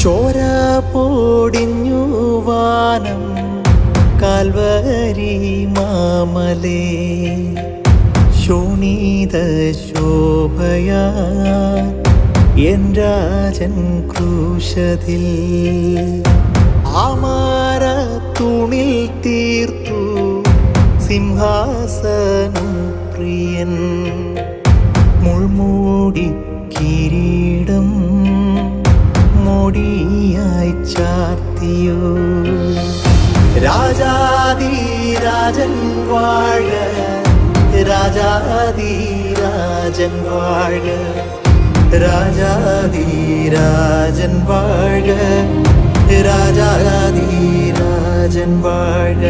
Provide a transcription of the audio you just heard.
ചോര പൊടിഞ്ഞു വാനം Calvary മാമലേ ശോണിത ശോഭയാ N Rajan ക്രൂശതിൽ ആമാര തൂണിൽ തീർത്തു സിംഹാസനം പ്രിയൻ മുൾമൂടി കിരീടം മോടിയായി ചാർത്തിയോ രാജാധിരാജൻ വാഴ രാജാധിരാജൻ വാഴ രാജാധിരാജൻ വാഴ രാജാധിരാജൻ വാഴ